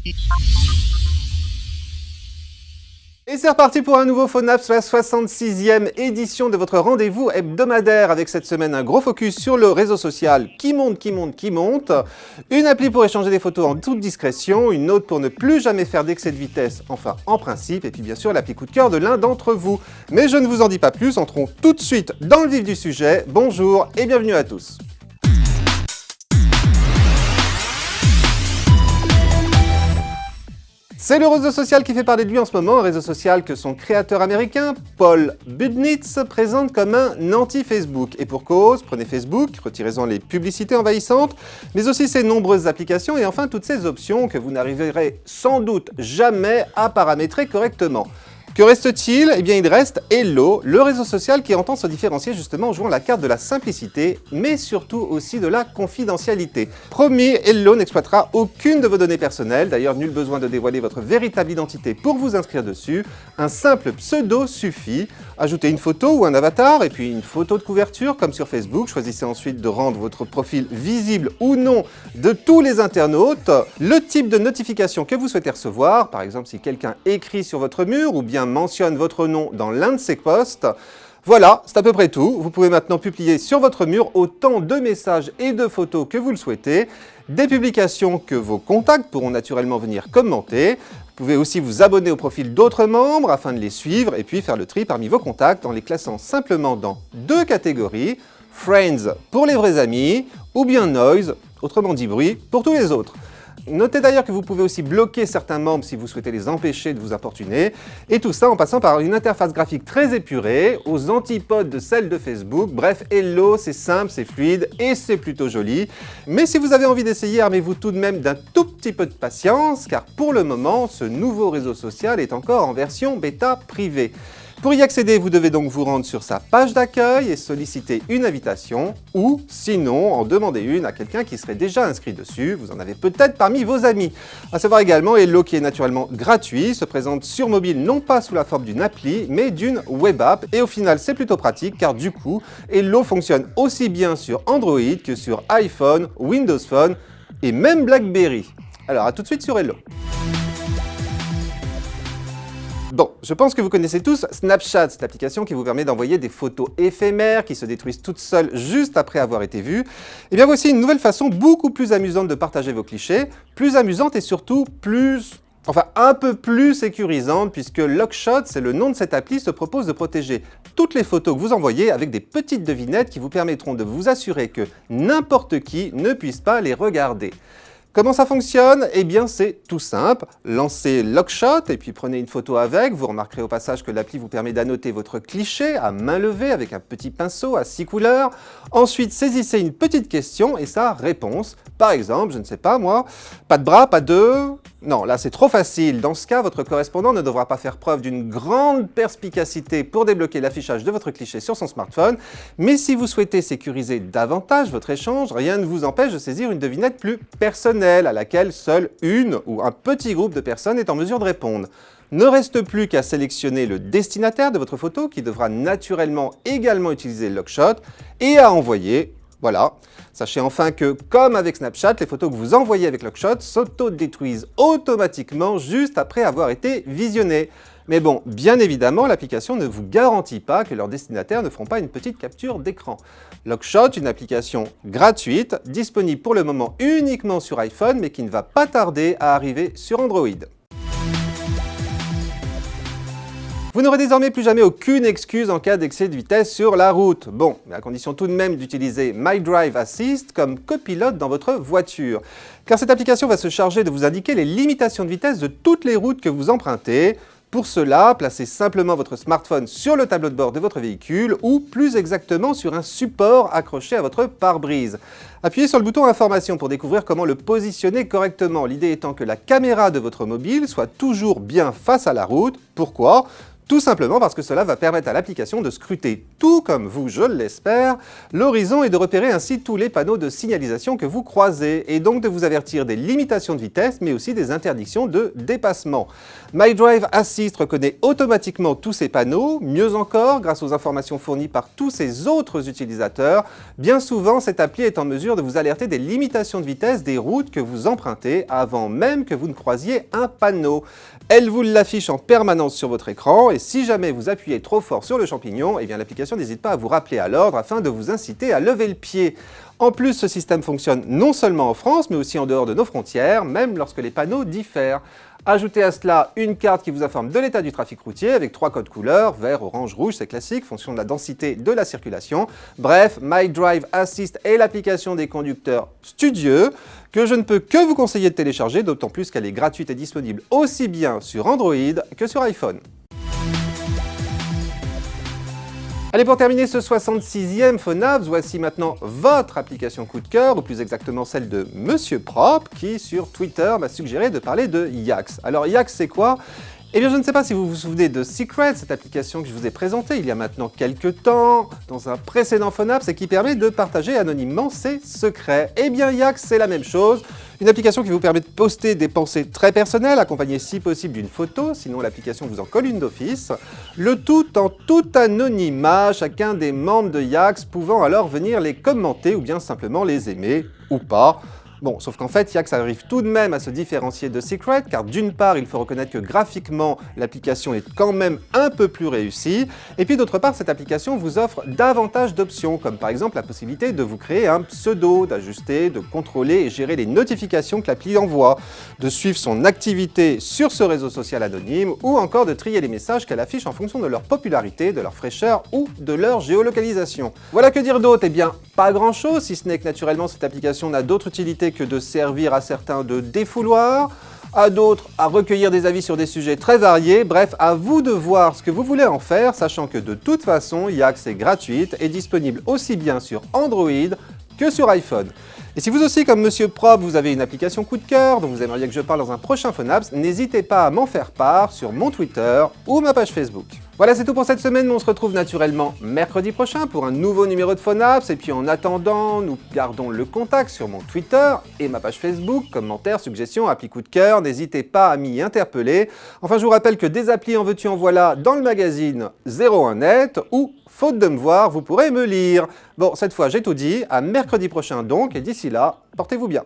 Et c'est reparti pour un nouveau Phonaps, la 66e édition de votre rendez-vous hebdomadaire avec cette semaine un gros focus sur le réseau social qui monte. Une appli pour échanger des photos en toute discrétion, une autre pour ne plus jamais faire d'excès de vitesse, enfin en principe, et puis bien sûr l'appli coup de cœur de l'un d'entre vous. Mais je ne vous en dis pas plus, entrons tout de suite dans le vif du sujet. Bonjour et bienvenue à tous. C'est le réseau social qui fait parler de lui en ce moment, un réseau social que son créateur américain, Paul Budnitz, présente comme un anti-Facebook. Et pour cause, prenez Facebook, retirez-en les publicités envahissantes, mais aussi ses nombreuses applications et enfin toutes ces options que vous n'arriverez sans doute jamais à paramétrer correctement. Que reste-t-il? Eh bien il reste Hello, le réseau social qui entend se différencier justement en jouant la carte de la simplicité, mais surtout aussi de la confidentialité. Promis, Hello n'exploitera aucune de vos données personnelles, d'ailleurs nul besoin de dévoiler votre véritable identité pour vous inscrire dessus, un simple pseudo suffit. Ajoutez une photo ou un avatar et puis une photo de couverture comme sur Facebook, choisissez ensuite de rendre votre profil visible ou non de tous les internautes, le type de notification que vous souhaitez recevoir, par exemple si quelqu'un écrit sur votre mur ou bien mentionne votre nom dans l'un de ses posts. Voilà, c'est à peu près tout. Vous pouvez maintenant publier sur votre mur autant de messages et de photos que vous le souhaitez, des publications que vos contacts pourront naturellement venir commenter. Vous pouvez aussi vous abonner au profil d'autres membres afin de les suivre et puis faire le tri parmi vos contacts en les classant simplement dans deux catégories, Friends pour les vrais amis ou bien Noise, autrement dit bruit, pour tous les autres. Notez d'ailleurs que vous pouvez aussi bloquer certains membres si vous souhaitez les empêcher de vous importuner, et tout ça en passant par une interface graphique très épurée, aux antipodes de celle de Facebook. Bref, Hello, c'est simple, c'est fluide et c'est plutôt joli. Mais si vous avez envie d'essayer, armez-vous tout de même d'un tout petit peu de patience, car pour le moment, ce nouveau réseau social est encore en version bêta privée. Pour y accéder, vous devez donc vous rendre sur sa page d'accueil et solliciter une invitation, ou sinon en demander une à quelqu'un qui serait déjà inscrit dessus, vous en avez peut-être parmi vos amis. À savoir également, Hello qui est naturellement gratuit, se présente sur mobile non pas sous la forme d'une appli, mais d'une web app, et au final c'est plutôt pratique car du coup, Hello fonctionne aussi bien sur Android que sur iPhone, Windows Phone et même BlackBerry. Alors à tout de suite sur Hello. Bon, je pense que vous connaissez tous Snapchat, cette application qui vous permet d'envoyer des photos éphémères qui se détruisent toutes seules juste après avoir été vues. Et bien voici une nouvelle façon beaucoup plus amusante de partager vos clichés, plus amusante et surtout un peu plus sécurisante puisque Lockshot, c'est le nom de cette appli, se propose de protéger toutes les photos que vous envoyez avec des petites devinettes qui vous permettront de vous assurer que n'importe qui ne puisse pas les regarder. Comment ça fonctionne? Eh bien c'est tout simple, lancez Lockshot et puis prenez une photo avec, vous remarquerez au passage que l'appli vous permet d'annoter votre cliché à main levée avec un petit pinceau à 6 couleurs. Ensuite saisissez une petite question et sa réponse, par exemple, je ne sais pas moi, pas de bras, pas de... Non, là c'est trop facile, dans ce cas votre correspondant ne devra pas faire preuve d'une grande perspicacité pour débloquer l'affichage de votre cliché sur son smartphone, mais si vous souhaitez sécuriser davantage votre échange, rien ne vous empêche de saisir une devinette plus personnelle à laquelle seule une ou un petit groupe de personnes est en mesure de répondre. Ne reste plus qu'à sélectionner le destinataire de votre photo qui devra naturellement également utiliser Lockshot et à envoyer. Voilà. Sachez enfin que, comme avec Snapchat, les photos que vous envoyez avec Lockshot s'auto-détruisent automatiquement juste après avoir été visionnées. Mais bon, bien évidemment, l'application ne vous garantit pas que leurs destinataires ne feront pas une petite capture d'écran. Lockshot, une application gratuite, disponible pour le moment uniquement sur iPhone, mais qui ne va pas tarder à arriver sur Android. Vous n'aurez désormais plus jamais aucune excuse en cas d'excès de vitesse sur la route. Bon, mais à condition tout de même d'utiliser My Drive Assist comme copilote dans votre voiture. Car cette application va se charger de vous indiquer les limitations de vitesse de toutes les routes que vous empruntez. Pour cela, placez simplement votre smartphone sur le tableau de bord de votre véhicule ou plus exactement sur un support accroché à votre pare-brise. Appuyez sur le bouton Information pour découvrir comment le positionner correctement, l'idée étant que la caméra de votre mobile soit toujours bien face à la route. Pourquoi ? Tout simplement parce que cela va permettre à l'application de scruter, tout comme vous, je l'espère, l'horizon et de repérer ainsi tous les panneaux de signalisation que vous croisez, et donc de vous avertir des limitations de vitesse, mais aussi des interdictions de dépassement. MyDrive Assist reconnaît automatiquement tous ces panneaux, mieux encore, grâce aux informations fournies par tous ces autres utilisateurs, bien souvent cette appli est en mesure de vous alerter des limitations de vitesse des routes que vous empruntez avant même que vous ne croisiez un panneau. Elle vous l'affiche en permanence sur votre écran et si jamais vous appuyez trop fort sur le champignon, eh bien l'application n'hésite pas à vous rappeler à l'ordre afin de vous inciter à lever le pied. En plus, ce système fonctionne non seulement en France, mais aussi en dehors de nos frontières, même lorsque les panneaux diffèrent. Ajoutez à cela une carte qui vous informe de l'état du trafic routier avec 3 codes couleurs, vert, orange, rouge, c'est classique, fonction de la densité de la circulation. Bref, MyDrive Assist est l'application des conducteurs studieux que je ne peux que vous conseiller de télécharger, d'autant plus qu'elle est gratuite et disponible aussi bien sur Android que sur iPhone. Allez, pour terminer ce 66e Phonaps, voici maintenant votre application coup de cœur, ou plus exactement celle de Monsieur Prop, qui sur Twitter m'a suggéré de parler de Yax. Alors Yax, c'est quoi ? Eh bien, je ne sais pas si vous vous souvenez de Secret, cette application que je vous ai présentée il y a maintenant quelques temps, dans un précédent Phonaps, et qui permet de partager anonymement ses secrets. Eh bien, Yax, c'est la même chose. Une application qui vous permet de poster des pensées très personnelles, accompagnées si possible d'une photo, sinon l'application vous en colle une d'office. Le tout en tout anonymat, chacun des membres de Yax pouvant alors venir les commenter ou bien simplement les aimer, ou pas. Bon, sauf qu'en fait, Yax arrive tout de même à se différencier de Secret, car d'une part, il faut reconnaître que graphiquement, l'application est quand même un peu plus réussie, et puis d'autre part, cette application vous offre davantage d'options, comme par exemple la possibilité de vous créer un pseudo, d'ajuster, de contrôler et gérer les notifications que l'appli envoie, de suivre son activité sur ce réseau social anonyme, ou encore de trier les messages qu'elle affiche en fonction de leur popularité, de leur fraîcheur ou de leur géolocalisation. Voilà, que dire d'autre ? Eh bien, pas grand-chose, si ce n'est que naturellement cette application n'a d'autre utilité que de servir à certains de défouloir, à d'autres à recueillir des avis sur des sujets très variés. Bref, à vous de voir ce que vous voulez en faire, sachant que de toute façon, Yax est gratuite et disponible aussi bien sur Android que sur iPhone. Et si vous aussi, comme Monsieur Prop, vous avez une application coup de cœur dont vous aimeriez que je parle dans un prochain Phonaps, n'hésitez pas à m'en faire part sur mon Twitter ou ma page Facebook. Voilà, c'est tout pour cette semaine, mais on se retrouve naturellement mercredi prochain pour un nouveau numéro de Phonaps. Et puis en attendant, nous gardons le contact sur mon Twitter et ma page Facebook. Commentaires, suggestions, applis coup de cœur, n'hésitez pas à m'y interpeller. Enfin, je vous rappelle que des applis en veux-tu en voilà dans le magazine 01net ou, faute de me voir, vous pourrez me lire. Bon, cette fois j'ai tout dit, à mercredi prochain donc, et d'ici là, portez-vous bien.